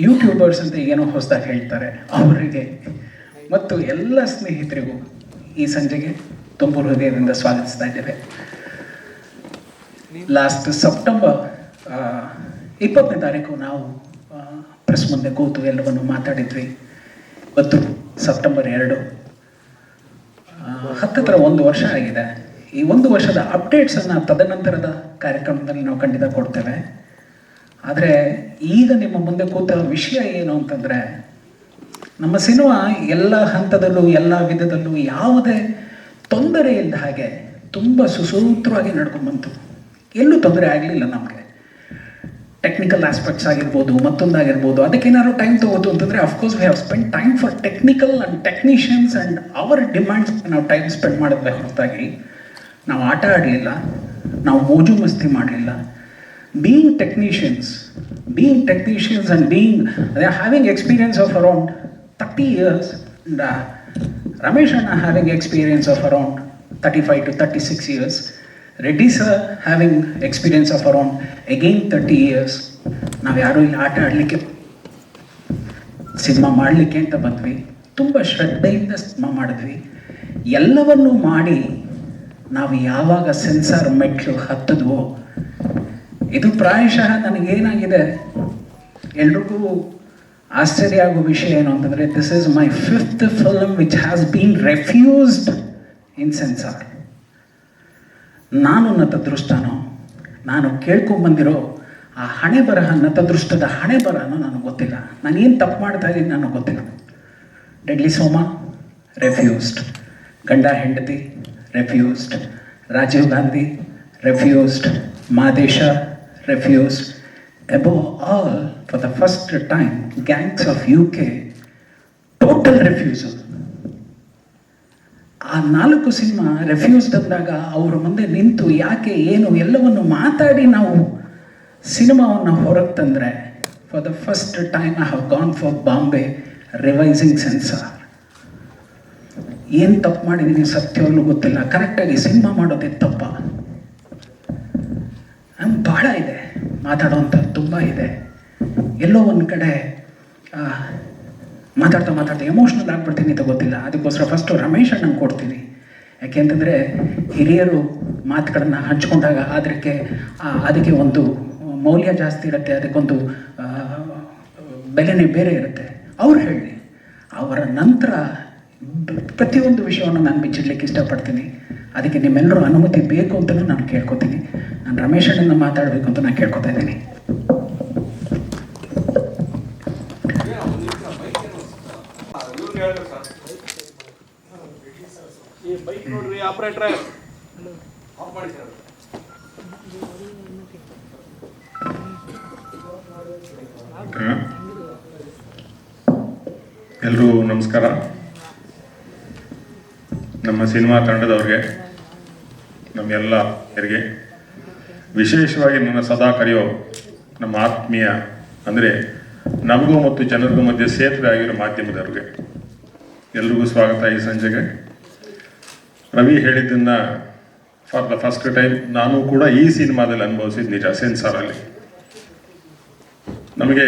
YouTubers ಅಂತ ಏನೋ ಹೊಸದಾಗಿ ಹೇಳ್ತಾರೆ ಅವರಿಗೆ ಮತ್ತು ಎಲ್ಲ ಸ್ನೇಹಿತರಿಗೂ ಈ ಸಂಜೆಗೆ ತುಂಬ ಹೃದಯದಿಂದ ಸ್ವಾಗತಿಸ್ತಾ ಇದ್ದೇವೆ. ಲಾಸ್ಟ್ ಸೆಪ್ಟೆಂಬರ್ 20ನೇ ತಾರೀಕು ನಾವು ಪ್ರೆಸ್ ಮುಂದೆ ಕೂತು ಎಲ್ಲವನ್ನು ಮಾತಾಡಿದ್ವಿ. ಇವತ್ತು ಸೆಪ್ಟೆಂಬರ್ 2, ಹತ್ತತ್ರ 1 ವರ್ಷ ಆಗಿದೆ. ಈ 1 ವರ್ಷದ ಅಪ್ಡೇಟ್ಸನ್ನು ತದನಂತರದ ಕಾರ್ಯಕ್ರಮದಲ್ಲಿ ನಾವು ಖಂಡಿತ ಕೊಡ್ತೇವೆ. ಆದರೆ ಈಗ ನಿಮ್ಮ ಮುಂದೆ ಕೂತ ವಿಷಯ ಏನು ಅಂತಂದರೆ, ನಮ್ಮ ಸಿನಿಮಾ ಎಲ್ಲ ಹಂತದಲ್ಲೂ ಎಲ್ಲ ವಿಧದಲ್ಲೂ ಯಾವುದೇ ತೊಂದರೆ ಇಲ್ಲದ ಹಾಗೆ ತುಂಬ ಸುಸೂತ್ರವಾಗಿ ನಡ್ಕೊಂಡ್ಬಂತು. ಎಲ್ಲೂ ತೊಂದರೆ ಆಗಲಿಲ್ಲ. ನಮಗೆ ಟೆಕ್ನಿಕಲ್ ಆಸ್ಪೆಕ್ಟ್ಸ್ ಆಗಿರ್ಬೋದು, ಮತ್ತೊಂದಾಗಿರ್ಬೋದು, ಅದಕ್ಕೇನಾದ್ರು ಟೈಮ್ ತೊಗೋದು ಅಂತಂದರೆ of course we have spend time for technical and technicians and our demands ನಾವು ಟೈಮ್ ಸ್ಪೆಂಡ್ ಮಾಡಿದ್ವಿ ಹೊರತಾಗಿ ನಾವು ಆಟ ಆಡಲಿಲ್ಲ, ನಾವು ಮೋಜು ಮಸ್ತಿ ಮಾಡಲಿಲ್ಲ. Being technicians and they are having experience of around 30 years, and Ramesh Anna having experience of around 35 to 36 years, Reddy sir having experience of around again 30 years. ನಾವು ಯಾರು ಇಲ್ಲಿ ಆಟ ಆಡಲಿಕ್ಕೆ ಸಿನಿಮಾ ಮಾಡಲಿಕ್ಕೆ ಅಂತ ಬಂದ್ವಿ. ತುಂಬ ಶ್ರದ್ಧೆಯಿಂದ ಸಿನಿಮಾ ಮಾಡಿದ್ವಿ. ಎಲ್ಲವನ್ನೂ ಮಾಡಿ ನಾವು ಯಾವಾಗ ಸೆನ್ಸಾರ್ ಮೆಟ್ಲು ಹತ್ತಿದ್ವೋ, ಇದು ಪ್ರಾಯಶಃ ನನಗೇನಾಗಿದೆ, ಎಲ್ರಿಗೂ ಆಶ್ಚರ್ಯ ಆಗೋ ವಿಷಯ ಏನು ಅಂತಂದರೆ, this is my 5th film which has been refused in censor. ನಾನು ನತದೃಷ್ಟನೋ, ನಾನು ಕೇಳ್ಕೊಂಬಂದಿರೋ ಆ ಹಣೆ ಬರಹ, ನತದೃಷ್ಟದ ಹಣೆ ಬರಹನೋ ನನಗೆ ಗೊತ್ತಿಲ್ಲ. ನಾನು ಏನು ತಪ್ಪು ಮಾಡ್ತಾ ಇದ್ದೀನಿ ನನಗೆ ಗೊತ್ತಿಲ್ಲ. Deadly Soma refused, Ganda Hendathi refused, Rajiv Gandhi refused, Madesha refused. Above all, for the first time, Gangs of UK, total refusal. ಆ 4 ಸಿನಿಮಾ ರೆಫ್ಯೂಸ್ಡ್ ಅಂದಾಗ ಅವರ ಮುಂದೆ ನಿಂತು ಯಾಕೆ ಏನು ಎಲ್ಲವನ್ನು ಮಾತಾಡಿ ನಾವು ಸಿನಿಮಾವನ್ನು ಹೊರಗೆ ತಂದರೆ, for the first time I have gone for Bombay revising censor. ಏನು ತಪ್ಪು ಮಾಡಿದ್ದೀನಿ ಸತ್ಯವಾಗ್ಲೂ ಗೊತ್ತಿಲ್ಲ. ಕರೆಕ್ಟಾಗಿ ಸಿನಿಮಾ ಮಾಡೋದೇ ತಪ್ಪ? ಬಹಳ ಇದೆ ಮಾತಾಡೋವಂಥ, ತುಂಬ ಇದೆ. ಎಲ್ಲೋ ಒಂದು ಕಡೆ ಮಾತಾಡ್ತಾ ಎಮೋಷ್ನಲ್ ಆಗ್ಬಿಡ್ತೀನಿ ಅಂತ ಗೊತ್ತಿಲ್ಲ. ಅದಕ್ಕೋಸ್ಕರ ಫಸ್ಟು ರಮೇಶ್ ಅಣ್ಣಂಗೆ ಕೊಡ್ತೀನಿ. ಯಾಕೆಂತಂದರೆ ಹಿರಿಯರು ಮಾತುಗಳನ್ನು ಹಂಚ್ಕೊಂಡಾಗ ಅದಕ್ಕೆ ಒಂದು ಮೌಲ್ಯ ಜಾಸ್ತಿ ಇರುತ್ತೆ, ಅದಕ್ಕೊಂದು ಬೆಲೆನೇ ಬೇರೆ ಇರುತ್ತೆ. ಅವ್ರು ಹೇಳಿ, ಅವರ ನಂತರ ಪ್ರತಿಯೊಂದು ವಿಷಯವನ್ನು ನಾನು ಬಿಚ್ಚಿಡ್ಲಿಕ್ಕೆ ಇಷ್ಟಪಡ್ತೀನಿ. ಅದಕ್ಕೆ ನಿಮ್ಮೆಲ್ಲರೂ ಅನುಮತಿ ಬೇಕು ಅಂತಲೂ ನಾನು ಕೇಳ್ಕೊತೀನಿ. ನಾನು ರಮೇಶ್ ಅಣ್ಣನ ಮಾತಾಡಬೇಕು ಅಂತ ನಾನು ಕೇಳ್ಕೊತಾ ಇದ್ದೀನಿ. ಎಲ್ರೂ ನಮಸ್ಕಾರ. ನಮ್ಮ ಸಿನಿಮಾ ತಂಡದವ್ರಿಗೆ, ನಮ್ಮೆಲ್ಲ ಹಿರಿಗೆ, ವಿಶೇಷವಾಗಿ ನನ್ನ ಸದಾ ಕರೆಯೋ ನಮ್ಮ ಆತ್ಮೀಯ, ಅಂದರೆ ನಮಗೂ ಮತ್ತು ಜನರಿಗೂ ಮಧ್ಯೆ ಸೇತುವೆ ಆಗಿರೋ ಮಾಧ್ಯಮದವ್ರಿಗೆ ಎಲ್ರಿಗೂ ಸ್ವಾಗತ ಈ ಸಂಜೆಗೆ. ರವಿ ಹೇಳಿದ್ದನ್ನು ಫಾರ್ ದ ಫಸ್ಟ್ ಟೈಮ್ ನಾನು ಕೂಡ ಈ ಸಿನಿಮಾದಲ್ಲಿ ಅನುಭವಿಸಿದ ನಿಜ. ಸೆನ್ಸಾರಲ್ಲಿ ನಮಗೆ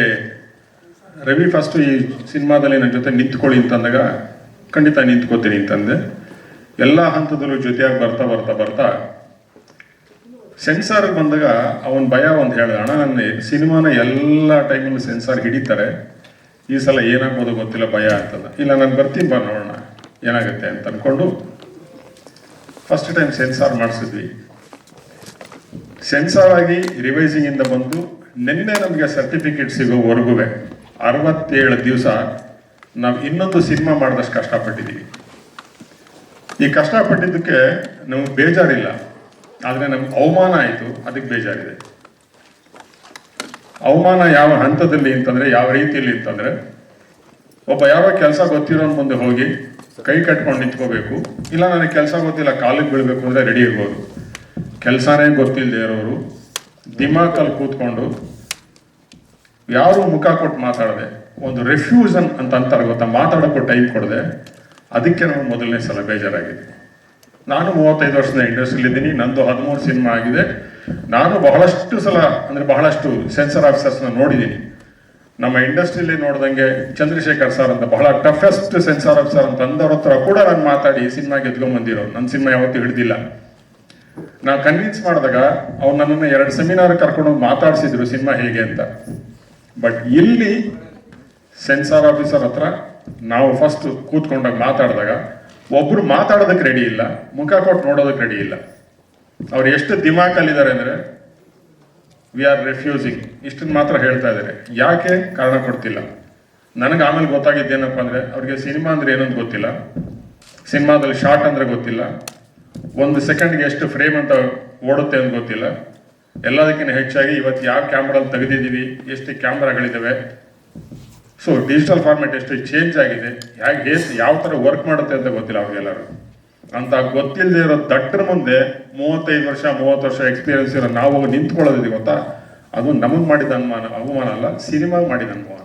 ರವಿ ಫಸ್ಟು ಈ ಸಿನಿಮಾದಲ್ಲಿ ನನ್ನ ಜೊತೆ ನಿಂತ್ಕೊಳ್ಳಿ ಅಂತಂದಾಗ ಖಂಡಿತ ನಿಂತ್ಕೋತೀನಿ ಅಂತಂದೆ. ಎಲ್ಲ ಹಂತದಲ್ಲೂ ಜೊತೆಯಾಗಿ ಬರ್ತಾ ಸೆನ್ಸಾರ್ಗೆ ಬಂದಾಗ ಅವನ ಭಯ ಒಂದು ಹೇಳಿದ, ಅಣ್ಣ ನನ್ನ ಸಿನಿಮಾನ ಎಲ್ಲ ಟೈಮಲ್ಲೂ ಸೆನ್ಸಾರ್ ಹಿಡಿತಾರೆ, ಈ ಸಲ ಏನಾಗ್ಬೋದು ಗೊತ್ತಿಲ್ಲ ಭಯ ಅಂತಂದ. ಇಲ್ಲ ನಾನು ಬರ್ತೀನಿ ಬಾ ನೋಡೋಣ ಏನಾಗುತ್ತೆ ಅಂತ ಅಂದ್ಕೊಂಡು ಫಸ್ಟ್ ಟೈಮ್ ಸೆನ್ಸಾರ್ ಮಾಡಿಸಿದ್ವಿ. ಸೆನ್ಸಾರ್ ಆಗಿ ರಿವೈಸಿಂಗಿಂದ ಬಂದು ನಿನ್ನೆ ನಮಗೆ ಸರ್ಟಿಫಿಕೇಟ್ ಸಿಗೋವರೆಗೂ 67 ದಿವಸ ನಾವು ಇನ್ನೊಂದು ಸಿನಿಮಾ ಮಾಡಿದಷ್ಟು ಕಷ್ಟಪಟ್ಟಿದ್ದೀವಿ. ಈ ಕಷ್ಟಪಟ್ಟಿದ್ದಕ್ಕೆ ನಮಗೆ ಬೇಜಾರಿಲ್ಲ, ಆದರೆ ನಮ್ಗೆ ಅವಮಾನ ಆಯಿತು, ಅದಕ್ಕೆ ಬೇಜಾರಿದೆ. ಅವಮಾನ ಯಾವ ಹಂತದಲ್ಲಿ ಅಂತಂದರೆ, ಯಾವ ರೀತಿಯಲ್ಲಿ ಅಂತಂದರೆ, ಒಬ್ಬ ಯಾವ ಕೆಲಸ ಗೊತ್ತಿರೋನ್ ಮುಂದೆ ಹೋಗಿ ಕೈ ಕಟ್ಕೊಂಡು ನಿಂತ್ಕೋಬೇಕು, ಇಲ್ಲ ನನಗೆ ಕೆಲಸ ಗೊತ್ತಿಲ್ಲ ಕಾಲಿಗೆ ಬೀಳಬೇಕು ಅಂದರೆ ರೆಡಿ ಇರ್ಬೋದು. ಕೆಲಸನೇ ಗೊತ್ತಿಲ್ಲದೆ ಇರೋರು ದಿಮಾಕಲ್ಲಿ ಕೂತ್ಕೊಂಡು ಯಾರು ಮುಖ ಕೊಟ್ಟು ಮಾತಾಡದೆ, ಒಂದು ರೆಫ್ಯೂಸನ್ ಅಂತ ಅಂತಾರೆ ಗೊತ್ತಾ, ಮಾತಾಡೋಕ್ಕೂ ಟೈಮ್ ಕೊಡದೆ, ಅದಕ್ಕೆ ನಮಗೆ ಮೊದಲನೇ ಸಲ ಬೇಜಾರಾಗಿದೆ. ನಾನು 35 ವರ್ಷದ ಇಂಡಸ್ಟ್ರಿಲಿದ್ದೀನಿ, ನಂದು 13 ಸಿನಿಮಾ ಆಗಿದೆ. ನಾನು ಬಹಳಷ್ಟು ಸಲ, ಅಂದರೆ ಬಹಳಷ್ಟು ಸೆನ್ಸರ್ ಆಫೀಸರ್ಸ್ನ ನೋಡಿದ್ದೀನಿ. ನಮ್ಮ ಇಂಡಸ್ಟ್ರಿಯಲ್ಲಿ ನೋಡ್ದಂಗೆ ಚಂದ್ರಶೇಖರ್ ಸರ್ ಅಂತ ಬಹಳ ಟಫೆಸ್ಟ್ ಸೆನ್ಸಾರ್ ಆಫೀಸರ್ ಅಂತ ಅಂದವ್ರ ಹತ್ರ ಕೂಡ ನಾನು ಮಾತಾಡಿ ಸಿನಿಮಾ ಗೆದ್ಕೊಂಡ್ಬಂದಿರೋ, ನನ್ನ ಸಿನಿಮಾ ಯಾವತ್ತೂ ಹಿಡಿದಿಲ್ಲ. ನಾವು ಕನ್ವಿನ್ಸ್ ಮಾಡಿದಾಗ ಅವ್ರು ನನ್ನನ್ನು 2 ಸೆಮಿನಾರ್ ಕರ್ಕೊಂಡು ಮಾತಾಡಿಸಿದ್ರು ಸಿನಿಮಾ ಹೇಗೆ ಅಂತ. ಬಟ್ ಇಲ್ಲಿ ಸೆನ್ಸಾರ್ ಆಫೀಸರ್ ಹತ್ರ ನಾವು ಫಸ್ಟ್ ಕೂತ್ಕೊಂಡಾಗ ಮಾತಾಡಿದಾಗ ಒಬ್ರು ಮಾತಾಡೋದಕ್ಕೆ ರೆಡಿ ಇಲ್ಲ, ಮುಖ ಕೊಟ್ಟು ನೋಡೋದಕ್ಕೆ ರೆಡಿ ಇಲ್ಲ. ಅವ್ರು ಎಷ್ಟು ದಿಮಾಕಲ್ಲಿದ್ದಾರೆ ಅಂದರೆ ವಿ ಆರ್ ರೆಫ್ಯೂಸಿಂಗ್ ಇಷ್ಟನ್ನು ಮಾತ್ರ ಹೇಳ್ತಾ ಇದ್ದಾರೆ. ಯಾಕೆ ಕಾರಣ ಕೊಡ್ತಿಲ್ಲ. ನನಗೆ ಆಮೇಲೆ ಗೊತ್ತಾಗಿದ್ದೇನಪ್ಪ ಅಂದರೆ ಅವ್ರಿಗೆ ಸಿನಿಮಾ ಅಂದರೆ ಏನಂತ ಗೊತ್ತಿಲ್ಲ, ಸಿನಿಮಾದಲ್ಲಿ ಶಾರ್ಟ್ ಅಂದರೆ ಗೊತ್ತಿಲ್ಲ, 1 ಸೆಕೆಂಡ್ಗೆ ಎಷ್ಟು ಫ್ರೇಮ್ ಅಂತ ಓಡುತ್ತೆ ಅಂತ ಗೊತ್ತಿಲ್ಲ. ಎಲ್ಲದಕ್ಕಿಂತ ಹೆಚ್ಚಾಗಿ ಇವತ್ತು ಯಾವ ಕ್ಯಾಮ್ರಲ್ಲಿ ತೆಗೆದಿದ್ದೀವಿ, ಎಷ್ಟು ಕ್ಯಾಮ್ರಾಗಳಿದ್ದಾವೆ, ಸೊ ಡಿಜಿಟಲ್ ಫಾರ್ಮೆಟ್ ಎಷ್ಟು ಚೇಂಜ್ ಆಗಿದೆ, ಯಾವ ಥರ ವರ್ಕ್ ಮಾಡುತ್ತೆ ಅಂತ ಗೊತ್ತಿಲ್ಲ ಅವ್ರಿಗೆಲ್ಲರೂ. ಅಂತ ಗೊತ್ತಿಲ್ಲದೆ ಇರೋ ದಟ್ಟರ ಮುಂದೆ 30 ವರ್ಷ ಎಕ್ಸ್ಪೀರಿಯನ್ಸ್ ಇರೋ ನಾವು ನಿಂತ್ಕೊಳ್ಳೋದಿದೆ ಗೊತ್ತಾ, ಅದು ನಮಗೆ ಮಾಡಿದ ಅವಮಾನ ಅಲ್ಲ, ಸಿನಿಮಾಗೆ ಮಾಡಿದ ಅವಮಾನ.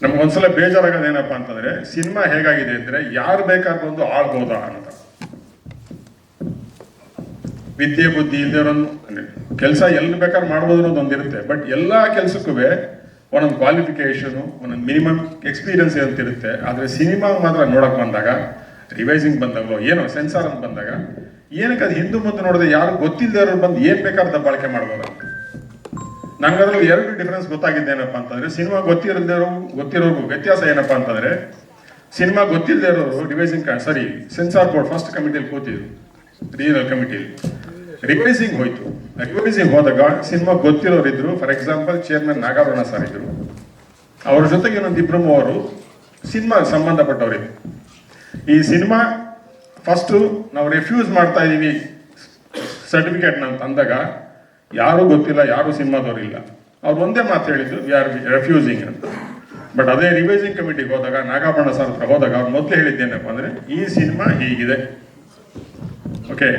ನಮ್ಗೊಂದ್ಸಲ ಬೇಜಾರಾಗೋದೇನಪ್ಪ ಅಂತಂದ್ರೆ ಸಿನಿಮಾ ಹೇಗಾಗಿದೆ ಅಂದ್ರೆ ಯಾರು ಬೇಕಾದ್ರೂ ಒಂದು ಆಳ್ಬೋದಾ ಅಂತ. ವಿದ್ಯೆ ಬುದ್ಧಿ ಇಲ್ದಿರೋನು ಕೆಲಸ ಎಲ್ಲಿ ಬೇಕಾದ್ರೂ ಮಾಡ್ಬೋದು ಅನ್ನೋದೊಂದಿರುತ್ತೆ. ಬಟ್ ಎಲ್ಲಾ ಕೆಲಸಕ್ಕೂ ಒಂದೊಂದು ಕ್ವಾಲಿಫಿಕೇಶನು, ಒಂದೊಂದು ಮಿನಿಮಮ್ ಎಕ್ಸ್ಪೀರಿಯನ್ಸ್ ಇರುತ್ತೆ. ಆದರೆ ಸಿನಿಮಾ ಮಾತ್ರ ನೋಡಕ್ ಬಂದಾಗ, ರಿವೈಸಿಂಗ್ ಬಂದಾಗಲೋ ಏನೋ ಸೆನ್ಸಾರ್ ಅಂತ ಬಂದಾಗ ಏನಕ್ಕೆ ಅದು ಹಿಂದೆ ಮುಂದೆ ನೋಡಿದ್ರೆ ಯಾರು ಗೊತ್ತಿಲ್ಲದೆ ಇರೋರು ಬಂದು ಏನ್ ಬೇಕಾದ ಬಳಕೆ ಮಾಡ್ಬೋದು ಅಂತ. ನಂಗದ್ರಲ್ಲಿ 2 ಡಿಫರೆನ್ಸ್ ಗೊತ್ತಾಗಿದ್ದೇನಪ್ಪ ಅಂತಂದ್ರೆ, ಸಿನಿಮಾ ಗೊತ್ತಿರೋರ್ಗು ವ್ಯತ್ಯಾಸ ಏನಪ್ಪಾ ಅಂತಂದ್ರೆ, ಸಿನಿಮಾ ಗೊತ್ತಿಲ್ಲದೆ ಇರೋರು ರಿವೈಸಿಂಗ್ ಸೆನ್ಸಾರ್ ಬೋರ್ಡ್ ಫಸ್ಟ್ ಕಮಿಟಿಯಲ್ಲಿ ಕೂತಿದ್ರು, ರೀಜನಲ್ ಕಮಿಟಿಯಲ್ಲಿ. ರಿವೈಸಿಂಗ್ ಹೋಯ್ತು. ರಿವೈಸಿಂಗ್ ಹೋದಾಗ ಸಿನಿಮಾ ಗೊತ್ತಿರೋರು ಇದ್ರು. For example chairman Nagabharana sir ಇದ್ರು, ಅವ್ರ ಜೊತೆಗೆ ಇನ್ನೊಂದು 2-3 ಸಿನಿಮಾ ಸಂಬಂಧಪಟ್ಟವರಿದ್ರು. ಈ ಸಿನಿಮಾ ಫಸ್ಟು ನಾವು ರೆಫ್ಯೂಸ್ ಮಾಡ್ತಾ ಇದೀವಿ ಸರ್ಟಿಫಿಕೇಟ್ನ ಅಂತ ಅಂದಾಗ ಯಾರೂ ಗೊತ್ತಿಲ್ಲ, ಯಾರು ಸಿನಿಮಾದವ್ರು ಇಲ್ಲ. ಅವ್ರು ಒಂದೇ ಮಾತು ಹೇಳಿದ್ರು, ವಿ ಆರ್ ರೆಫ್ಯೂಸಿಂಗ್ ಅಂತ. ಬಟ್ ಅದೇ ರಿವೈಸಿಂಗ್ ಕಮಿಟಿಗೆ ಹೋದಾಗ, ನಾಗಾಭರಣ ಸರ್ ಹತ್ರ ಹೋದಾಗ ಅವ್ರು ಮೊದಲು ಹೇಳಿದ್ದೇನಪ್ಪ ಅಂದ್ರೆ, ಈ ಸಿನಿಮಾ ಹೀಗಿದೆ, ಓಕೆ,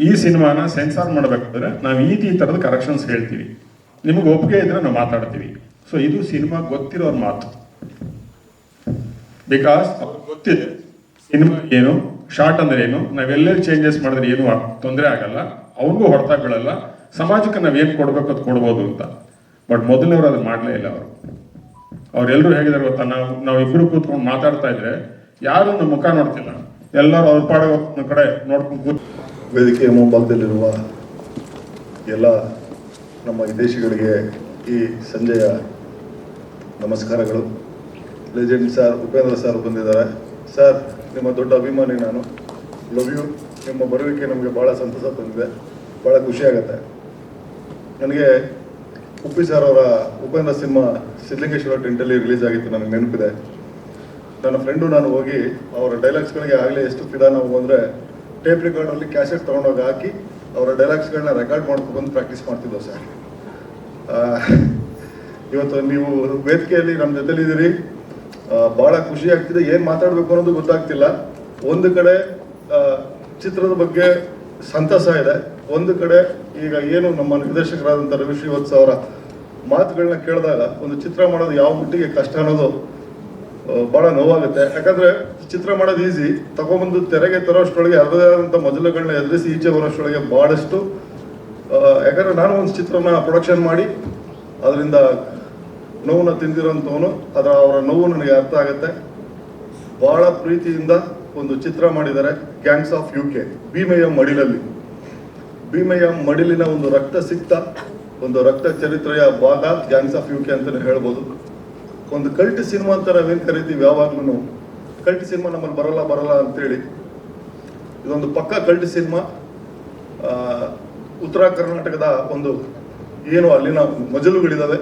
ಈ ಸಿನಿಮಾನ ಸೆನ್ಸಾರ್ ಮಾಡಬೇಕಾದ್ರೆ ನಾವು ಈ ಥರದ ಕರೆಕ್ಷನ್ಸ್ ಹೇಳ್ತೀವಿ, ನಿಮಗೆ ಒಪ್ಪಿಗೆ ಇದ್ರೆ ನಾವು ಮಾತಾಡ್ತೀವಿ. ಸೊ ಇದು ಸಿನಿಮಾ ಗೊತ್ತಿರೋರ್ ಮಾತು. ಬಿಕಾಸ್ ಅವ್ರಿಗೆ ಗೊತ್ತಿದೆ ಸಿನಿಮಾ ಏನು, ಶಾರ್ಟ್ ಅಂದ್ರೆ ಏನು, ನಾವೆಲ್ಲರೂ ಚೇಂಜಸ್ ಮಾಡಿದ್ರೆ ಏನು ತೊಂದರೆ ಆಗಲ್ಲ, ಅವ್ರಿಗೂ ಹೊಡೆತ ಬೀಳಲ್ಲ, ಸಮಾಜಕ್ಕೆ ನಾವೇನು ಕೊಡ್ಬೇಕು ಅದು ಕೊಡ್ಬೋದು ಅಂತ. ಬಟ್ ಮೊದಲನೇವ್ರು ಅದನ್ನ ಮಾಡಲೇ ಇಲ್ಲ. ಅವ್ರೆಲ್ಲರೂ ಹೇಗಿದ್ದಾರೆ ಗೊತ್ತಾ, ನಾವು ಇಬ್ಬರು ಕೂತ್ಕೊಂಡು ಮಾತಾಡ್ತಾ ಇದ್ರೆ ಯಾರು ನಮ್ಮ ಮುಖ ನೋಡ್ತಿಲ್ಲ, ಎಲ್ಲರೂ ಅವ್ರ ಪಾಡ ಕಡೆ ನೋಡ್ಕೊಂಡು ಕೂತ್. ವೇದಿಕೆಯ ಮುಂಭಾಗದಲ್ಲಿರುವ ಎಲ್ಲ ನಮ್ಮ ವಿದೇಶಿಗಳಿಗೆ ಈ ಸಂಜೆಯ ನಮಸ್ಕಾರಗಳು. ಲೆಜೆಂಡ್ ಸರ್ ಉಪೇಂದ್ರ ಸರ್ ಬಂದಿದ್ದಾರೆ. ಸರ್, ನಿಮ್ಮ ದೊಡ್ಡ ಅಭಿಮಾನಿ ನಾನು, ಲವ್ ಯು. ನಿಮ್ಮ ಬರುವಿಕೆ ನಮಗೆ ಭಾಳ ಸಂತಸ ತಂದಿದೆ, ಭಾಳ ಖುಷಿಯಾಗತ್ತೆ ನನಗೆ. ಉಪ್ಪಿ ಸರ್ ಅವರ ಉಪೇಂದ್ರ ಸಿನಿಮಾ ಸಿದ್ಧಲಿಂಗೇಶ್ವರ ಟೆಂಟಲ್ಲಿ ರಿಲೀಸ್ ಆಗಿತ್ತು, ನನಗೆ ನೆನಪಿದೆ. ನನ್ನ ಫ್ರೆಂಡು ನಾನು ಹೋಗಿ ಅವರ ಡೈಲಾಗ್ಸ್ಗಳಿಗೆ ಆಗಲೇ ಎಷ್ಟು ಫಿದಾ ನಾವು ಅಂದರೆ, ಟೇಪ್ ರೆಕಾರ್ಡಲ್ಲಿ ಕ್ಯಾಸೆಟ್ ತೊಗೊಂಡೋಗಿ ಹಾಕಿ ಅವರ ಡೈಲಾಗ್ಸ್ಗಳನ್ನ ರೆಕಾರ್ಡ್ ಮಾಡ್ಕೊಂಡು ಪ್ರಾಕ್ಟೀಸ್ ಮಾಡ್ತಿದ್ದೋ ಸರ್. ಇವತ್ತು ನೀವು ವೇದಿಕೆಯಲ್ಲಿ ನಮ್ಮ ಜೊತೆಲಿದ್ದೀರಿ, ಭಾಳ ಖುಷಿ ಆಗ್ತಿದೆ. ಏನು ಮಾತಾಡಬೇಕು ಅನ್ನೋದು ಗೊತ್ತಾಗ್ತಿಲ್ಲ. ಒಂದು ಕಡೆ ಚಿತ್ರದ ಬಗ್ಗೆ ಸಂತಸ ಇದೆ, ಒಂದು ಕಡೆ ಈಗ ಏನು ನಮ್ಮ ನಿರ್ದೇಶಕರಾದಂಥ ರವಿ ಶ್ರೀವತ್ಸ ಅವರ ಮಾತುಗಳನ್ನ ಕೇಳಿದಾಗ ಒಂದು ಚಿತ್ರ ಮಾಡೋದು ಯಾವ ಮಟ್ಟಿಗೆ ಕಷ್ಟ ಅನ್ನೋದು ಭಾಳ ನೋವಾಗುತ್ತೆ. ಯಾಕಂದರೆ ಚಿತ್ರ ಮಾಡೋದು ಈಸಿ, ತಗೊಂಬಂದು ತೆರೆಗೆ ತರೋಷ್ಟರೊಳಗೆ ಅದರದೇ ಆದಂಥ ಮೊದಲುಗಳನ್ನ ಎದುರಿಸಿ ಈಚೆ ಬರೋಷ್ಟರೊಳಗೆ ಭಾಳಷ್ಟು. ಯಾಕಂದರೆ ನಾನು ಒಂದು ಚಿತ್ರನ ಪ್ರೊಡಕ್ಷನ್ ಮಾಡಿ ಅದರಿಂದ ನೋವನ್ನು ತಿಂದಿರೋಂಥವನು, ಅವರ ನೋವು ನನಗೆ ಅರ್ಥ ಆಗುತ್ತೆ. ಭಾಳ ಪ್ರೀತಿಯಿಂದ ಒಂದು ಚಿತ್ರ ಮಾಡಿದ್ದಾರೆ, ಗ್ಯಾಂಗ್ಸ್ ಆಫ್ UK. ಭೀಮೆಯ ಮಡಿಲಲ್ಲಿ, ಭೀಮೆಯ ಮಡಿಲಿನ ಒಂದು ರಕ್ತ ಸಿಕ್ತ, ಒಂದು ರಕ್ತ ಚರಿತ್ರೆಯ ಭಾಗ ಗ್ಯಾಂಗ್ಸ್ ಆಫ್ UK ಅಂತಲೇ ಹೇಳ್ಬೋದು. ಒಂದು ಕಲ್ಟ್ ಸಿನಿಮಾ ಅಂತ ನಾವೇನು ಕರಿತೀವಿ, ಯಾವಾಗ್ಲೂ ಕಲ್ಟ್ ಸಿನಿಮಾ ನಮ್ಮಲ್ಲಿ ಬರಲ್ಲ ಅಂತೇಳಿ, ಇದೊಂದು ಪಕ್ಕ ಕಲ್ಟ್ ಸಿನಿಮಾ. ಉತ್ತರ ಕರ್ನಾಟಕದ ಒಂದು ಏನು ಅಲ್ಲಿನ ಮಜಲುಗಳಿದ್ದಾವೆ,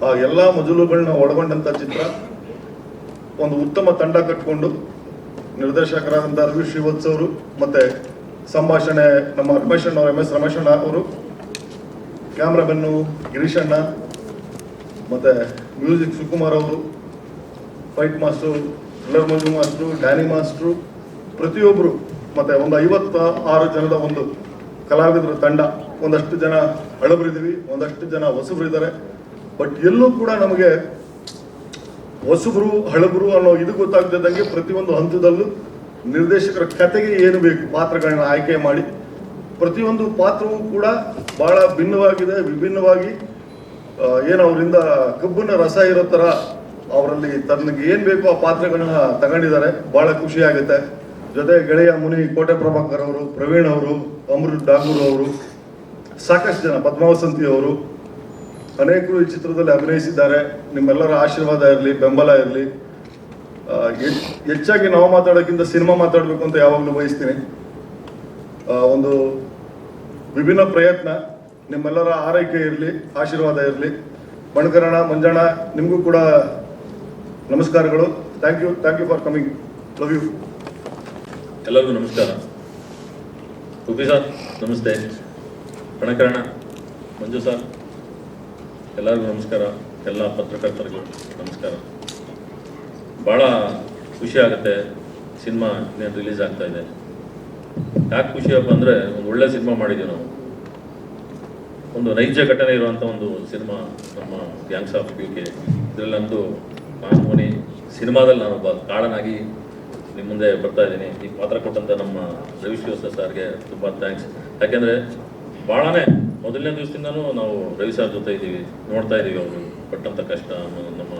ಆ ಎಲ್ಲ ಮಜಲುಗಳನ್ನ ಒಳಗೊಂಡಂಥ ಚಿತ್ರ. ಒಂದು ಉತ್ತಮ ತಂಡ ಕಟ್ಕೊಂಡು ನಿರ್ದೇಶಕರಾದಂಥ ರವಿ ಶ್ರೀವತ್ಸ ಅವರು, ಮತ್ತೆ ಸಂಭಾಷಣೆ ನಮ್ಮ ರಮೇಶಣ್ಣ ಅವರು, MS ರಮೇಶಣ್ಣ ಅವರು, ಕ್ಯಾಮ್ರಾಮನ್ನು ಗಿರೀಶಣ್ಣ, ಮತ್ತೆ ಮ್ಯೂಸಿಕ್ ಸುಕುಮಾರ್ ಅವರು, ಫೈಟ್ ಮಾಸ್ಟ್ರು ಥ್ರಿಲ್ಲರ್ ಮಂಜು ಮಾಸ್ಟ್ರು, ಡ್ಯಾನಿ ಮಾಸ್ಟ್ರು, ಪ್ರತಿಯೊಬ್ಬರು, ಮತ್ತೆ ಒಂದು 56 ಜನದ ಒಂದು ಕಲಾವಿದರ ತಂಡ. ಒಂದಷ್ಟು ಜನ ಹಳಬರಿದ್ದೀವಿ, ಒಂದಷ್ಟು ಜನ ಹೊಸಬರಿದ್ದಾರೆ. ಬಟ್ ಎಲ್ಲೂ ಕೂಡ ನಮಗೆ ಹೊಸಬರು ಹಳಬರು ಅನ್ನೋ ಇದು ಗೊತ್ತಾಗ್ತಿದ್ದಂಗೆ ಪ್ರತಿಯೊಂದು ಹಂತದಲ್ಲೂ ನಿರ್ದೇಶಕರ ಕತೆಗೆ ಏನು ಬೇಕು ಪಾತ್ರಗಳನ್ನ ಆಯ್ಕೆ ಮಾಡಿ, ಪ್ರತಿಯೊಂದು ಪಾತ್ರವೂ ಕೂಡ ಬಹಳ ಭಿನ್ನವಾಗಿದೆ, ವಿಭಿನ್ನವಾಗಿ ಏನು ಅವರಿಂದ ಕಬ್ಬಿನ ರಸ ಇರೋ ಥರ ಅವರಲ್ಲಿ ತನಗೆ ಏನು ಬೇಕೋ ಆ ಪಾತ್ರಗಳನ್ನ ತಗೊಂಡಿದ್ದಾರೆ. ಭಾಳ ಖುಷಿ ಆಗುತ್ತೆ. ಜೊತೆ ಗೆಳೆಯ ಮುನಿ ಕೋಟೆ ಪ್ರಭಾಕರ್ ಅವರು, ಪ್ರವೀಣ್ ಅವರು, ಅಮೃತ್ ಡಾಗೂರ್ ಅವರು, ಸಾಕಷ್ಟು ಜನ, ಪದ್ಮಾವಸಂತಿ ಅವರು, ಅನೇಕರು ಈ ಚಿತ್ರದಲ್ಲಿ ಅಭಿನಯಿಸಿದ್ದಾರೆ. ನಿಮ್ಮೆಲ್ಲರ ಆಶೀರ್ವಾದ ಇರಲಿ, ಬೆಂಬಲ ಇರಲಿ. ಹೆಚ್ಚಾಗಿ ನಾವು ಮಾತಾಡೋಕ್ಕಿಂತ ಸಿನಿಮಾ ಮಾತಾಡಬೇಕು ಅಂತ ಯಾವಾಗಲೂ ಬಯಸ್ತೀನಿ. ಒಂದು ವಿಭಿನ್ನ ಪ್ರಯತ್ನ, ನಿಮ್ಮೆಲ್ಲರ ಆರೈಕೆ ಇರಲಿ, ಆಶೀರ್ವಾದ ಇರಲಿ. ಬಣಕರಣ ಮಂಜಣ್ಣ, ನಿಮಗೂ ಕೂಡ ನಮಸ್ಕಾರಗಳು. Thank you for coming. Love you. ಎಲ್ಲರಿಗೂ ನಮಸ್ಕಾರ. ಉಪಿ ಸರ್ ನಮಸ್ತೆ. ಬಣಕರಣ, ಮಂಜು ಸರ್ ಎಲ್ಲರಿಗೂ ನಮಸ್ಕಾರ. ಎಲ್ಲ ಪತ್ರಕರ್ತರಿಗೂ ನಮಸ್ಕಾರ. ಭಾಳ ಖುಷಿ ಆಗುತ್ತೆ ಸಿನಿಮಾ ಇನ್ನೇನು ರಿಲೀಸ್ ಆಗ್ತಾ ಇದೆ. ಯಾಕೆ ಖುಷಿಯಪ್ಪ ಅಂದರೆ ಒಂದು ಒಳ್ಳೆ ಸಿನಿಮಾ ಮಾಡಿದ್ದೀವಿ ನಾವು. ಒಂದು ನೈಜ ಘಟನೆ ಇರುವಂಥ ಒಂದು ಸಿನಿಮಾ ನಮ್ಮ ಗ್ಯಾಂಗ್ಸ್ ಆಫ್ UK. ಇದರಲ್ಲಂತೂ ನಾನು ಮುನಿ ಸಿನಿಮಾದಲ್ಲಿ ನಾನು ಒಬ್ಬ ಕಾಳನಾಗಿ ನಿಮ್ಮ ಮುಂದೆ ಬರ್ತಾ ಇದ್ದೀನಿ. ಈ ಪಾತ್ರ ಕೊಟ್ಟಂಥ ನಮ್ಮ ರವಿ ಶ್ರೀವತ್ಸ ಸರ್ಗೆ ತುಂಬ ಥ್ಯಾಂಕ್ಸ್. ಯಾಕೆಂದರೆ ಭಾಳನೇ ಮೊದಲನೇ ದಿವಸದಿಂದನೂ ನಾವು ರವಿ ಸರ್ ಜೊತೆ ಇದ್ದೀವಿ, ನೋಡ್ತಾ ಇದ್ದೀವಿ ಅವರು ಪಟ್ಟಂಥ ಕಷ್ಟ. ನಮ್ಮ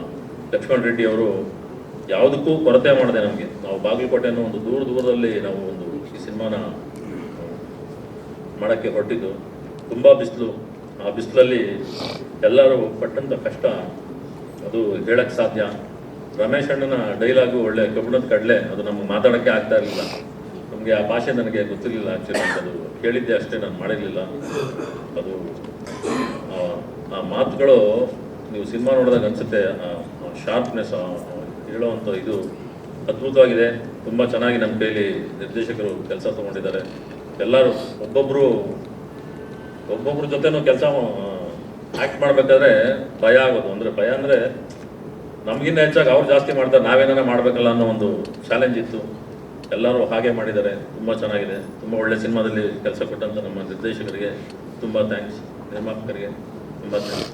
ಲಕ್ಷ್ಮಣ್ ರೆಡ್ಡಿ ಅವರು ಯಾವುದಕ್ಕೂ ಕೊರತೆ ಮಾಡಿದೆ ನಮಗೆ. ನಾವು ಬಾಗಲಕೋಟೆಯನ್ನು ಒಂದು ದೂರದಲ್ಲಿ ನಾವು ಒಂದು ಈ ಸಿನಿಮಾನ ಮಾಡೋಕ್ಕೆ ಹೊರಟಿದ್ದು. ತುಂಬ ಬಿಸಿಲು, ಆ ಬಿಸಿಲಲ್ಲಿ ಎಲ್ಲರೂ ಪಟ್ಟಂಥ ಕಷ್ಟ ಅದು ಹೇಳಕ್ಕೆ ಸಾಧ್ಯ. ರಮೇಶ್ ಅಣ್ಣನ ಡೈಲಾಗು ಒಳ್ಳೆ ಕಬ್ಬಿಣದ ಕಡಲೆ, ಅದು ನಮ್ಗೆ ಮಾತಾಡೋಕ್ಕೆ ಆಗ್ತಾ ಇರಲಿಲ್ಲ. ನಮಗೆ ಆ ಭಾಷೆ ನನಗೆ ಗೊತ್ತಿರಲಿಲ್ಲ ಆ್ಯಕ್ಚುಲಿ. ಅದು ಕೇಳಿದ್ದೆ ಅಷ್ಟೇ, ನಾನು ಮಾಡಿರಲಿಲ್ಲ. ಅದು ಆ ಮಾತುಗಳು ನೀವು ಸಿನಿಮಾ ನೋಡಿದಾಗ ಅನಿಸುತ್ತೆ. ಶಾರ್ಪ್ನೆಸ್ ಹೇಳೋವಂಥ ಇದು ಅದ್ಭುತವಾಗಿದೆ. ತುಂಬ ಚೆನ್ನಾಗಿ ನಮ್ಮ ಕೈಲಿ ನಿರ್ದೇಶಕರು ಕೆಲಸ ತೊಗೊಂಡಿದ್ದಾರೆ. ಎಲ್ಲರೂ ಒಬ್ಬೊಬ್ರ ಜೊತೆನೂ ಕೆಲಸ ಆ್ಯಕ್ಟ್ ಮಾಡಬೇಕಾದ್ರೆ ಭಯ ಆಗೋದು. ಅಂದರೆ ಭಯ ಅಂದರೆ ನಮಗಿನ್ನ ಹೆಚ್ಚಾಗಿ ಅವ್ರು ಜಾಸ್ತಿ ಮಾಡ್ತಾರೆ, ನಾವೇನಾರ ಮಾಡಬೇಕಲ್ಲ ಅನ್ನೋ ಒಂದು ಚಾಲೆಂಜ್ ಇತ್ತು. ಎಲ್ಲರೂ ಹಾಗೆ ಮಾಡಿದ್ದಾರೆ. ತುಂಬ ಚೆನ್ನಾಗಿದೆ. ತುಂಬ ಒಳ್ಳೆ ಸಿನಿಮಾದಲ್ಲಿ ಕೆಲಸ ಕೊಟ್ಟಂಥ ನಮ್ಮ ನಿರ್ದೇಶಕರಿಗೆ ತುಂಬ ಥ್ಯಾಂಕ್ಸ್. ನಿರ್ಮಾಪಕರಿಗೆ ತುಂಬ ಥ್ಯಾಂಕ್ಸ್.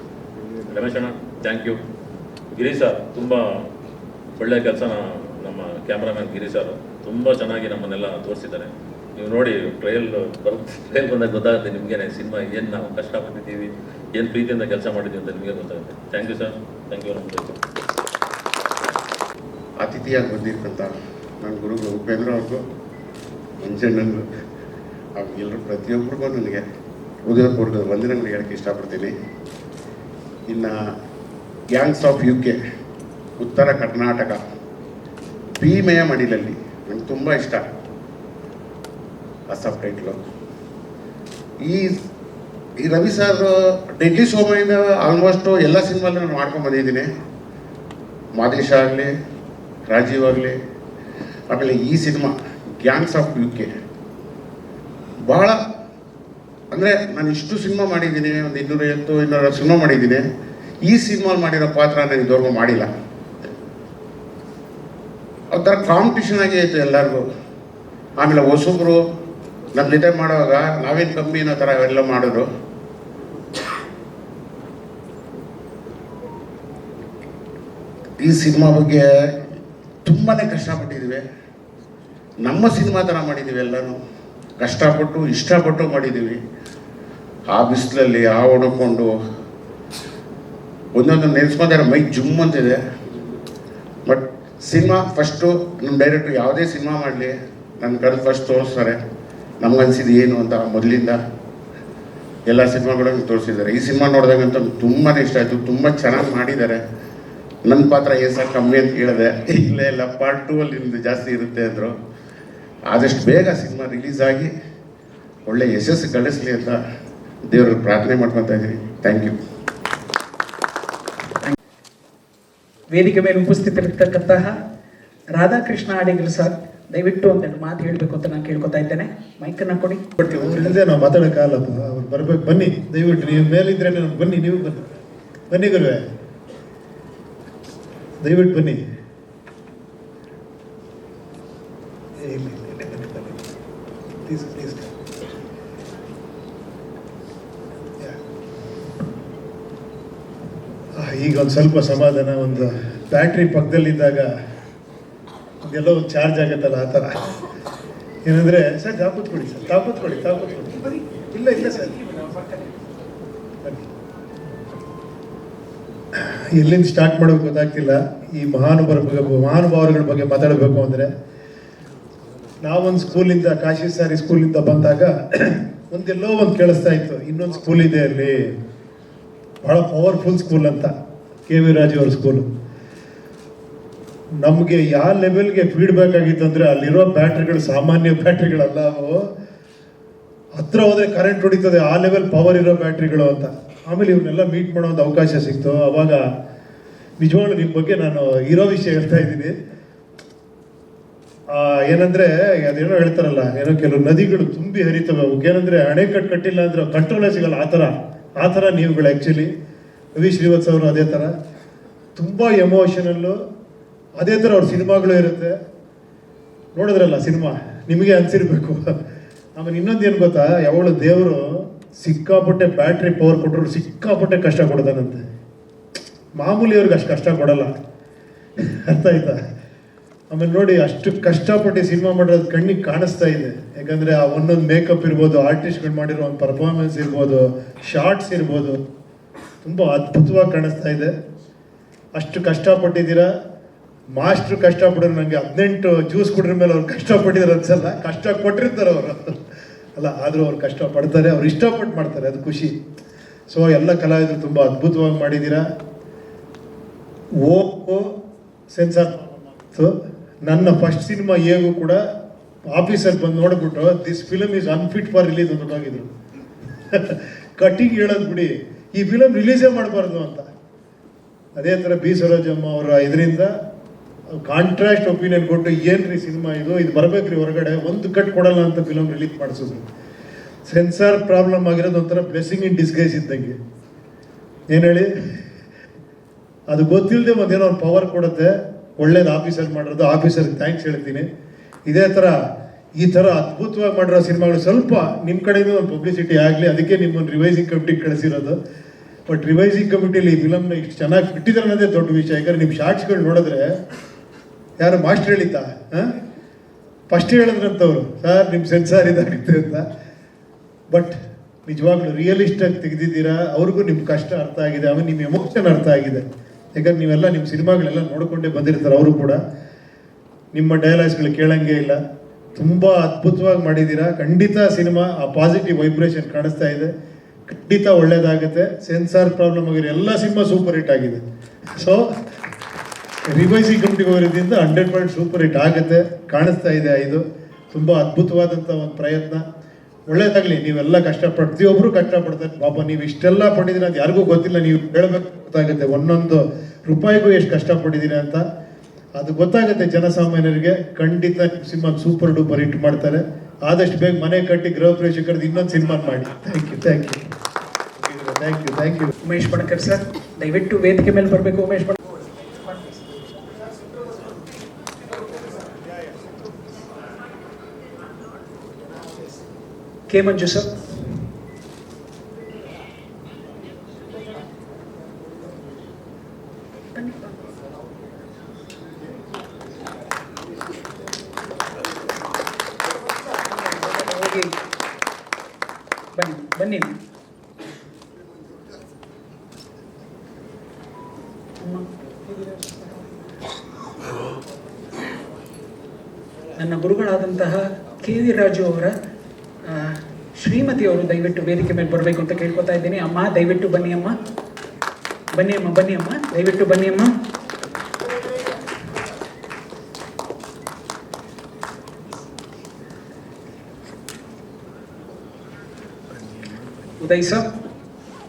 ರಮೇಶ್ ಅಣ್ಣ ಥ್ಯಾಂಕ್ ಯು. ಗಿರಿ ಸರ್ ತುಂಬ ಒಳ್ಳೆಯ ಕೆಲಸನ ನಮ್ಮ ಕ್ಯಾಮ್ರಾಮ್ಯಾನ್ ಗಿರಿ ಸರ್ ತುಂಬ ಚೆನ್ನಾಗಿ ನಮ್ಮನ್ನೆಲ್ಲ ತೋರಿಸಿದ್ದಾರೆ. ನೀವು ನೋಡಿ ಟ್ರಯಲ್ ಬಂದಾಗ ಗೊತ್ತಾಗುತ್ತೆ ನಿಮಗೇನೆ ಸಿನಿಮಾ ಏನು ನಾವು ಕಷ್ಟಪಟ್ಟಿದ್ದೀವಿ, ಏನು ಪ್ರೀತಿಯಿಂದ ಕೆಲಸ ಮಾಡಿದ್ದೀವಿ ಅಂತ ನಿಮಗೆ ಗೊತ್ತಾಗುತ್ತೆ. Thank you sir. Thank you. ಅತಿಥಿಯಾಗಿ ಬಂದಿರ್ತಂಥ ನನ್ನ ಗುರುಗಳು ಉಪೇಂದ್ರ ಅವ್ರಿಗೂ, ಮಂಜಣ್ಣನಿಗೂ, ಎಲ್ಲರೂ ಪ್ರತಿಯೊಬ್ಬರಿಗೂ ನನಗೆ ಹೃದಯಪೂರ್ವಕದ ವಂದನೆಗಳು ಹೇಳೋಕ್ಕೆ ಇಷ್ಟಪಡ್ತೀನಿ. ಇನ್ನು ಗ್ಯಾಂಗ್ಸ್ ಆಫ್ UK ಉತ್ತರ ಕರ್ನಾಟಕ ಭೀಮೆಯ ಮಡಿಲಲ್ಲಿ ನನಗೆ ತುಂಬ ಇಷ್ಟ ಆ ಸಬ್ ಟೈಟ್ಲು. ಈ ರವಿ ಸರ್ ಡೆಡ್ಲಿ ಸೋಮಯಿಂದ ಆಲ್ಮೋಸ್ಟು ಎಲ್ಲ ಸಿನಿಮಾಲ್ಲೂ ನಾನು ಮಾಡ್ಕೊಂಡು ಬಂದಿದ್ದೀನಿ. ಮಾದೇಶ ಆಗಲಿ, ರಾಜೀವ್ ಆಗಲಿ, ಆಮೇಲೆ ಈ ಸಿನಿಮಾ ಗ್ಯಾಂಗ್ಸ್ ಆಫ್ UK ಭಾಳ ಅಂದರೆ ನಾನು ಇಷ್ಟು ಸಿನಿಮಾ ಮಾಡಿದ್ದೀನಿ, ಒಂದು 250-260 ಸಿನಿಮಾ ಮಾಡಿದ್ದೀನಿ. ಈ ಸಿನಿಮಾ ಮಾಡಿರೋ ಪಾತ್ರ ನಾನು ಇದುವರೆಗೂ ಮಾಡಿಲ್ಲ. ಒಂಥರ ಕಾಂಪಿಟೇಷನ್ ಆಗಿ ಆಯಿತು ಎಲ್ಲರಿಗೂ. ಆಮೇಲೆ ಹೊಸಬ್ರು ನಮ್ಮ ಜೊತೆ ಮಾಡುವಾಗ ನಾವೇನು ಕಮ್ಮಿ ಅನ್ನೋ ಥರ ಅವೆಲ್ಲ ಮಾಡೋದು. ಈ ಸಿನಿಮಾ ಬಗ್ಗೆ ತುಂಬಾ ಕಷ್ಟಪಟ್ಟಿದ್ದೀವಿ. ನಮ್ಮ ಸಿನಿಮಾ ಥರ ಮಾಡಿದ್ದೀವಿ, ಎಲ್ಲನೂ ಕಷ್ಟಪಟ್ಟು ಇಷ್ಟಪಟ್ಟು ಮಾಡಿದ್ದೀವಿ. ಆ ಬಿಸಿಲಲ್ಲಿ ಒಣಕೊಂಡು ಒಂದೊಂದು ನೆನೆಸ್ಕೊಂಡ್ರೆ ಮೈ ಜುಮ್ ಅಂತಿದೆ. ಬಟ್ ಸಿನಿಮಾ ಫಸ್ಟು ನಮ್ಮ ಡೈರೆಕ್ಟ್ರು ಯಾವುದೇ ಸಿನಿಮಾ ಮಾಡಲಿ ನನ್ನ ಕರೆದು ಫಸ್ಟ್ ತೋರಿಸ್ತಾರೆ. ನಮ್ಗನ್ಸಿದ್ದು ಏನು ಅಂತ ಮೊದಲಿಂದ ಎಲ್ಲ ಸಿನಿಮಾಗಳನ್ನು ತೋರಿಸಿದ್ದಾರೆ. ಈ ಸಿನಿಮಾ ನೋಡಿದಾಗಂತೂ ತುಂಬಾ ಇಷ್ಟ ಆಯಿತು. ತುಂಬ ಚೆನ್ನಾಗಿ ಮಾಡಿದ್ದಾರೆ. ನನ್ನ ಪಾತ್ರ ಏನು ಸರ್ ಕಮ್ಮಿ ಅಂತ ಕೇಳಿದೆ. ಇಲ್ಲ ಪಾರ್ಟ್ 2 ಅಲ್ಲಿ ನಿಮ್ಮದು ಜಾಸ್ತಿ ಇರುತ್ತೆ ಅಂದರು. ಆದಷ್ಟು ಬೇಗ ಸಿನಿಮಾ ರಿಲೀಸ್ ಆಗಿ ಒಳ್ಳೆ ಯಶಸ್ಸು ಗಳಿಸಲಿ ಅಂತ ದೇವ್ರಿಗೆ ಪ್ರಾರ್ಥನೆ ಮಾಡ್ಕೊತಾ ಇದ್ದೀನಿ. Thank you. ವೇದಿಕೆ ಮೇಲೆ ಉಪಸ್ಥಿತರಿರ್ತಕ್ಕಂತಹ ರಾಧಾಕೃಷ್ಣ ಅಡಿಗಲ್ ಸರ್, ದಯವಿಟ್ಟು ಒಂದೆರಡು ಮಾತು ಹೇಳಬೇಕು ಅಂತ ನಾನು ಕೇಳ್ಕೊತಾ ಇದ್ದೇನೆ. ಮೈಕನ್ನು ಕೊಡಿ. ಅವ್ರಿಲ್ಲದೆ ನಾವು ಮಾತಾಡೋಕ್ಕಾಗಲ್ಲಪ್ಪ. ಅವ್ರು ಬರ್ಬೇಕು. ಬನ್ನಿ ದಯವಿಟ್ಟು, ನೀವು ಮೇಲಿದ್ರೆ ಬನ್ನಿ. ನೀವು ಬನ್ನಿ ಗುರುವೆ, ದಯವಿಟ್ಟು ಬನ್ನಿ. ಇಲ್ಲ ಬನ್ನಿ ಪ್ಲೀಸ್. ಈಗ ಒಂದು ಸ್ವಲ್ಪ ಸಮಾಧಾನ. ಒಂದು ಬ್ಯಾಟ್ರಿ ಪಕ್ಕದಲ್ಲಿದ್ದಾಗ ಅದೆಲ್ಲ ಒಂದು ಚಾರ್ಜ್ ಆಗುತ್ತಲ್ಲ, ಆ ಥರ. ಏನಂದರೆ ಸರ್ ತಾವು ಕೂತ್ಕೊಳ್ಳಿ ಸರ್, ತಾವು ಕೂತ್ಕೊಳ್ಳಿ. ಇಲ್ಲ ಸರ್ ಬನ್ನಿ. ಎಲ್ಲಿಂದ ಸ್ಟಾರ್ಟ್ ಮಾಡೋದು ಗೊತ್ತಾಗ್ತಿಲ್ಲ. ಈ ಮಹಾನುಭಾವರುಗಳ ಬಗ್ಗೆ ಮಾತಾಡಬೇಕು ಅಂದರೆ, ನಾವೊಂದು ಸ್ಕೂಲಿಂದ ಕಾಶಿ ಸಾರಿ ಸ್ಕೂಲಿಂದ ಬಂದಾಗ ಒಂದೆಲ್ಲೋ ಒಂದು ಕೇಳಿಸ್ತಾ ಇತ್ತು, ಇನ್ನೊಂದು ಸ್ಕೂಲ್ ಇದೆ ಅಲ್ಲಿ ಬಹಳ ಪವರ್ಫುಲ್ ಸ್ಕೂಲ್ ಅಂತ, ಕೆ ವಿ ರಾಜು ಅವ್ರ ಸ್ಕೂಲು. ನಮಗೆ ಯಾವ ಲೆವೆಲ್ಗೆ ಫೀಡ್ಬ್ಯಾಕ್ ಆಗಿತ್ತು ಅಂದರೆ, ಅಲ್ಲಿರೋ ಬ್ಯಾಟ್ರಿಗಳು ಸಾಮಾನ್ಯ ಬ್ಯಾಟ್ರಿಗಳಲ್ಲ, ಅವು ಹತ್ರ ಹೋದರೆ ಕರೆಂಟ್ ಹೊಡಿತದೆ, ಆ ಲೆವೆಲ್ ಪವರ್ ಇರೋ ಬ್ಯಾಟ್ರಿಗಳು ಅಂತ. ಆಮೇಲೆ ಇವನ್ನೆಲ್ಲ ಮೀಟ್ ಮಾಡೋ ಒಂದು ಅವಕಾಶ ಸಿಕ್ತು. ಅವಾಗ ನಿಜವಾಗ್ಲೂ ನಿಮ್ಮ ಬಗ್ಗೆ ನಾನು ಇರೋ ವಿಷಯ ಹೇಳ್ತಾ ಇದ್ದೀನಿ. ಏನಂದರೆ ಅದೇನೋ ಹೇಳ್ತಾರಲ್ಲ, ಏನೋ ಕೆಲವು ನದಿಗಳು ತುಂಬಿ ಹರಿತವೆ, ಅವಕ್ಕೇನಂದರೆ ಅಣೆಕಟ್ಟು ಕಟ್ಟಿಲ್ಲ ಅಂದರೆ ಕಂಟ್ರೋಲೇ ಸಿಗಲ್ಲ, ಆ ಥರ ನೀವುಗಳು ಆ್ಯಕ್ಚುಲಿ. ರವಿ ಶ್ರೀವತ್ಸ ಅವರು ಅದೇ ಥರ ತುಂಬ ಎಮೋಷನಲ್ಲು, ಅದೇ ಥರ ಅವ್ರ ಸಿನಿಮಾಗಳು ಇರುತ್ತೆ. ನೋಡಿದ್ರಲ್ಲ ಸಿನಿಮಾ, ನಿಮಗೆ ಅನಿಸಿರ್ಬೇಕು. ಆಮೇಲೆ ಇನ್ನೊಂದು ಏನು ಗೊತ್ತಾ, ಯಾವಾಗಲೂ ದೇವರು ಸಿಕ್ಕಾಪಟ್ಟೆ ಬ್ಯಾಟ್ರಿ ಪವರ್ ಕೊಟ್ಟರು ಸಿಕ್ಕಾಪಟ್ಟೆ ಕಷ್ಟ ಕೊಡ್ತಾನಂತೆ. ಮಾಮೂಲಿಯವ್ರಿಗೆ ಅಷ್ಟು ಕಷ್ಟ ಕೊಡಲ್ಲ, ಅರ್ಥ ಆಯ್ತಾ? ಆಮೇಲೆ ನೋಡಿ, ಅಷ್ಟು ಕಷ್ಟಪಟ್ಟು ಸಿನಿಮಾ ಮಾಡೋದು ಕಣ್ಣಿಗೆ ಕಾಣಿಸ್ತಾ ಇದೆ. ಯಾಕಂದರೆ ಆ ಒಂದೊಂದು ಮೇಕಪ್ ಇರ್ಬೋದು, ಆರ್ಟಿಸ್ಟ್ಗಳು ಮಾಡಿರೋ ಒಂದು ಪರ್ಫಾರ್ಮೆನ್ಸ್ ಇರ್ಬೋದು, ಶಾರ್ಟ್ಸ್ ಇರ್ಬೋದು, ತುಂಬ ಅದ್ಭುತವಾಗಿ ಕಾಣಿಸ್ತಾ ಇದೆ. ಅಷ್ಟು ಕಷ್ಟಪಟ್ಟಿದ್ದೀರಾ. ಮಾಸ್ಟ್ರು ಕಷ್ಟಪಡೋರು ನನಗೆ 18 ಜ್ಯೂಸ್ ಕುಡ್ರ ಮೇಲೆ ಅವ್ರು ಕಷ್ಟಪಟ್ಟಿದ್ದಾರೆ ಅನ್ಸಲ್ಲ, ಕಷ್ಟ ಕೊಟ್ಟಿರ್ತಾರೆ ಅವರು ಅಲ್ಲ, ಆದರೂ ಅವ್ರು ಕಷ್ಟಪಡ್ತಾರೆ, ಅವ್ರು ಇಷ್ಟಪಟ್ಟು ಮಾಡ್ತಾರೆ, ಅದು ಖುಷಿ. ಸೊ ಎಲ್ಲ ಕಲಾವಿದರು ತುಂಬ ಅದ್ಭುತವಾಗಿ ಮಾಡಿದ್ದೀರಾ. ಓ ಸೆನ್ಸಾರ್ ನನ್ನ ಫಸ್ಟ್ ಸಿನಿಮಾ ಹೇಗೂ ಕೂಡ ಆಫೀಸರ್ ಬಂದು ನೋಡ್ಬಿಟ್ಟು this film is unfit for release ಅಂತ ಹೋಗಿದ್ರು. ಕಟ್ಟಿಂಗ್ ಹೇಳೋದು ಬಿಡಿ, ಈ ಫಿಲಮ್ ರಿಲೀಸೇ ಮಾಡಬಾರ್ದು ಅಂತ. ಅದೇ ಥರ ಬಿ ಸರೋಜಮ್ಮ ಅವರ ಇದರಿಂದ ಕಾಂಟ್ರಾಸ್ಟ್ ಒಪಿನಿಯನ್ ಕೊಟ್ಟು, ಏನ್ರಿ ಸಿನಿಮಾ ಇದು ಬರಬೇಕ್ರಿ ಹೊರಗಡೆ, ಒಂದು ಕಟ್ ಕೊಡಲ್ಲ ಅಂತ ಫಿಲಮ್ ರಿಲೀಸ್ ಮಾಡಿಸಿದ್ರು. ಸೆನ್ಸಾರ್ ಪ್ರಾಬ್ಲಮ್ ಆಗಿರೋದು ಒಂಥರ ಬ್ಲೆಸ್ಸಿಂಗ್ ಇನ್ ಡಿಸ್ಗೈಸ್ ಇದ್ದಂಗೆ. ಏನು ಹೇಳಿ, ಅದು ಗೊತ್ತಿಲ್ಲದೆ ಒಂದೇನೋ ಒಂದು ಪವರ್ ಕೊಡುತ್ತೆ. ಒಳ್ಳೇದು ಆಫೀಸರ್ ಮಾಡಿರೋದು, ಆಫೀಸರ್ಗೆ ಥ್ಯಾಂಕ್ಸ್ ಹೇಳ್ತೀನಿ. ಇದೇ ಥರ ಈ ಥರ ಅದ್ಭುತವಾಗಿ ಮಾಡಿರೋ ಸಿನಿಮಾಗಳು ಸ್ವಲ್ಪ ನಿಮ್ಮ ಕಡೆಯಿಂದ ಒಂದು ಪಬ್ಲಿಸಿಟಿ ಆಗಲಿ, ಅದಕ್ಕೆ ನಿಮ್ಮನ್ನು ರಿವೈಸಿಂಗ್ ಕಮಿಟಿಗೆ ಕಳಿಸಿರೋದು. ಬಟ್ ರಿವೈಸಿಂಗ್ ಕಮಿಟಿಲಿ ಈ ಫಿಲಮ್ನ ಇಷ್ಟು ಚೆನ್ನಾಗಿ ಬಿಟ್ಟಿದ್ದಾರೆ ಅನ್ನೋದೇ ದೊಡ್ಡ ವಿಷಯ. ಯಾಕಂದ್ರೆ ನಿಮ್ಮ ಶಾರ್ಟ್ಸ್ಗಳು ನೋಡಿದ್ರೆ, ಯಾರು ಮಾಸ್ಟರ್ ಹೇಳಿದ್ದ ಫಸ್ಟ್ ಹೇಳಿದ್ರಂತವ್ರು, ಸರ್ ನಿಮ್ಮ ಸೆನ್ಸಾರ್ ಇದಾಗುತ್ತೆ ಅಂತ. ಬಟ್ ನಿಜವಾಗ್ಲೂ ರಿಯಲಿಸ್ಟಾಗಿ ತೆಗೆದಿದ್ದೀರಾ, ಅವ್ರಿಗೂ ನಿಮ್ಮ ಕಷ್ಟ ಅರ್ಥ ಆಗಿದೆ, ಆಮೇಲೆ ನಿಮ್ಮ ಎಮೋಷನ್ ಅರ್ಥ ಆಗಿದೆ. ಯಾಕಂದ್ರೆ ನೀವೆಲ್ಲ ನಿಮ್ಮ ಸಿನಿಮಾಗಳೆಲ್ಲ ನೋಡಿಕೊಂಡೇ ಬಂದಿರ್ತಾರೆ. ಅವರು ಕೂಡ ನಿಮ್ಮ ಡೈಲಾಗ್ಸ್ಗಳು ಕೇಳಂಗೇ ಇಲ್ಲ, ತುಂಬ ಅದ್ಭುತವಾಗಿ ಮಾಡಿದ್ದೀರಾ. ಖಂಡಿತ ಸಿನಿಮಾ ಆ ಪಾಸಿಟಿವ್ ವೈಬ್ರೇಷನ್ ಕಾಣಿಸ್ತಾ ಇದೆ, ಖಂಡಿತ ಒಳ್ಳೇದಾಗುತ್ತೆ. ಸೆನ್ಸಾರ್ ಪ್ರಾಬ್ಲಮ್ ಆಗಿರೋ ಎಲ್ಲ ಸಿನಿಮಾ ಸೂಪರ್ ಹಿಟ್ ಆಗಿದೆ. ಸೊ ರಿವೈಸಿಂಗ್ ಕಮಿಟಿಗೆ ಹೋಗೋದ್ರಿಂದ 100% ಸೂಪರ್ ಹಿಟ್ ಆಗುತ್ತೆ, ಕಾಣಿಸ್ತಾ ಇದೆ. ಇದು ತುಂಬ ಅದ್ಭುತವಾದಂಥ ಒಂದು ಪ್ರಯತ್ನ. ಒಳ್ಳೇದಾಗಲಿ. ನೀವೆಲ್ಲ ಪ್ರತಿಯೊಬ್ಬರು ಕಷ್ಟಪಡ್ತಾರೆ. ಪಾಪ ನೀವು ಇಷ್ಟೆಲ್ಲ ಪಟ್ಟಿದ್ದೀರ ಅದು ಯಾರಿಗೂ ಗೊತ್ತಿಲ್ಲ, ನೀವು ಹೇಳಬೇಕು ಗೊತ್ತಾಗುತ್ತೆ ಒಂದೊಂದು ರೂಪಾಯಿಗೂ ಎಷ್ಟು ಕಷ್ಟಪಟ್ಟಿದ್ದೀರಾ ಅಂತ. ಅದು ಗೊತ್ತಾಗುತ್ತೆ ಜನಸಾಮಾನ್ಯರಿಗೆ. ಖಂಡಿತ ಸಿನಿಮಾ ಸೂಪರ್ ಡೂಪರ್ ಹಿಟ್ ಮಾಡ್ತಾರೆ. ಆದಷ್ಟು ಬೇಗ ಮನೆ ಕಟ್ಟಿ ಗೃಹ ಪ್ರವೇಶ ಕರೆದು ಇನ್ನೊಂದು ಸಿನಿಮಾ ಮಾಡಿ. Thank you. Umesh Banakar sir, ದಯವಿಟ್ಟು ವೇದಿಕೆ ಮೇಲೆ ಬರಬೇಕು. ಉಮೇಶ್ ಬಣಕರ್, ಕೆ ಮಂಜು ಸರ್, ಬನ್ನಿ. ನನ್ನ ಗುರುಗಳಾದಂತಹ ಕೆ ವಿ ರಾಜು ಅವರ ಶ್ರೀಮತಿಯವರು ದಯವಿಟ್ಟು ವೇದಿಕೆ ಮೇಲೆ ಬರಬೇಕು ಅಂತ ಕೇಳ್ಕೊತಾ ಇದ್ದೀನಿ. ಅಮ್ಮ ದಯವಿಟ್ಟು ಬನ್ನಿ ಅಮ್ಮ, ದಯವಿಟ್ಟು ಬನ್ನಿ ಅಮ್ಮ. ಉದಯ್ ಸರ್.